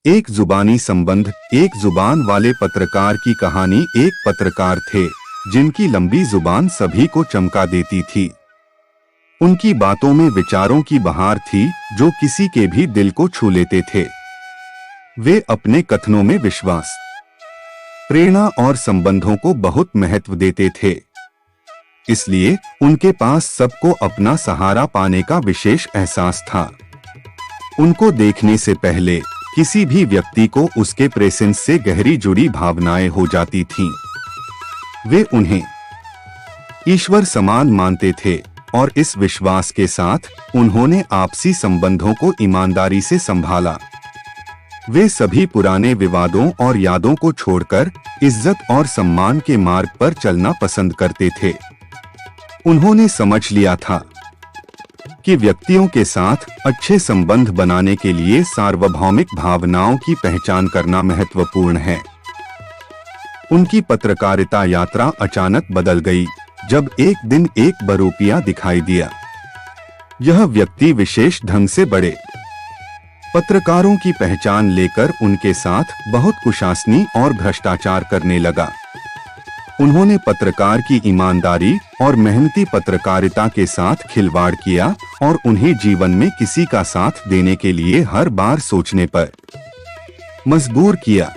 एक जुबानी संबंध। एक जुबान वाले पत्रकार की कहानी। एक पत्रकार थे जिनकी लंबी जुबान सभी को चमका देती थी। उनकी बातों में विचारों की बहार थी जो किसी के भी दिल को छू लेते थे। वे अपने कथनों में विश्वास, प्रेरणा और संबंधों को बहुत महत्व देते थे। इसलिए उनके पास सबको अपना सहारा पाने का विशेष एहसास था। उनको देखने से पहले किसी भी व्यक्ति को उसके प्रेजेंस से गहरी जुड़ी भावनाएं हो जाती थीं। वे उन्हें ईश्वर समान मानते थे और इस विश्वास के साथ उन्होंने आपसी संबंधों को ईमानदारी से संभाला। वे सभी पुराने विवादों और यादों को छोड़कर इज्जत और सम्मान के मार्ग पर चलना पसंद करते थे। उन्होंने समझ लिया था कि व्यक्तियों के साथ अच्छे संबंध बनाने के लिए सार्वभौमिक भावनाओं की पहचान करना महत्वपूर्ण है। उनकी पत्रकारिता यात्रा अचानक बदल गई जब एक दिन एक बहरूपिया दिखाई दिया। यह व्यक्ति विशेष ढंग से बड़े पत्रकारों की पहचान लेकर उनके साथ बहुत कुशासनी और भ्रष्टाचार करने लगा। उन्होंने पत्रकार की ईमानदारी और मेहनती पत्रकारिता के साथ खिलवाड़ किया और उन्हें जीवन में किसी का साथ देने के लिए हर बार सोचने पर मजबूर किया।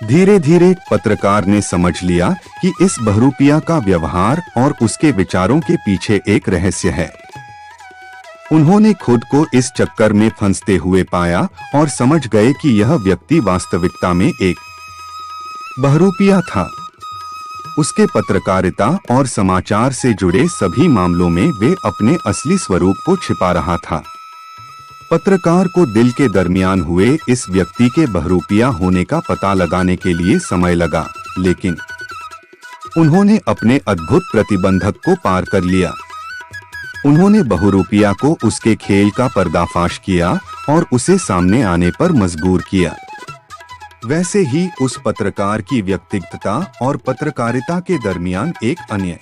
धीरे धीरे पत्रकार ने समझ लिया कि इस बहरूपिया का व्यवहार और उसके विचारों के पीछे एक रहस्य है। उन्होंने खुद को इस चक्कर में फंसते हुए पाया और समझ गए कि यह व्यक्ति वास्तविकता में एक बहरूपिया था। उसके पत्रकारिता और समाचार से जुड़े सभी मामलों में वे अपने असली स्वरूप को छिपा रहा था। पत्रकार को दिल के दरमियान हुए इस व्यक्ति के बहरूपिया होने का पता लगाने के लिए समय लगा, लेकिन उन्होंने अपने अद्भुत प्रतिबंधक को पार कर लिया। उन्होंने बहरूपिया को उसके खेल का पर्दाफाश किया और उसे सामने आने पर मजबूर किया। वैसे ही उस पत्रकार की व्यक्तिगतता और पत्रकारिता के दरमियान एक अन्य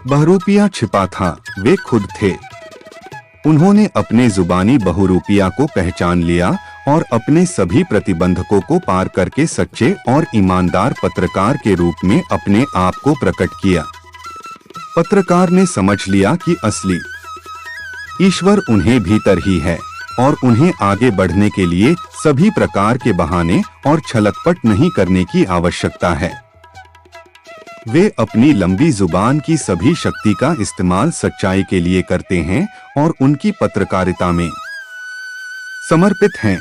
बहरूपिया छिपा था। वे खुद थे। उन्होंने अपने जुबानी बहरूपिया को पहचान लिया और अपने सभी प्रतिबंधकों को पार करके सच्चे और ईमानदार पत्रकार के रूप में अपने आप को प्रकट किया। पत्रकार ने समझ लिया कि असली ईश्वर उन्हें भीतर ही है और उन्हें आगे बढ़ने के लिए सभी प्रकार के बहाने और छलकपट नहीं करने की आवश्यकता है। वे अपनी लंबी जुबान की सभी शक्ति का इस्तेमाल सच्चाई के लिए करते हैं और उनकी पत्रकारिता में समर्पित हैं।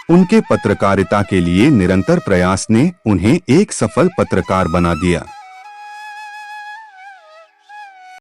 उनके पत्रकारिता के लिए निरंतर प्रयास ने उन्हें एक सफल पत्रकार बना दिया।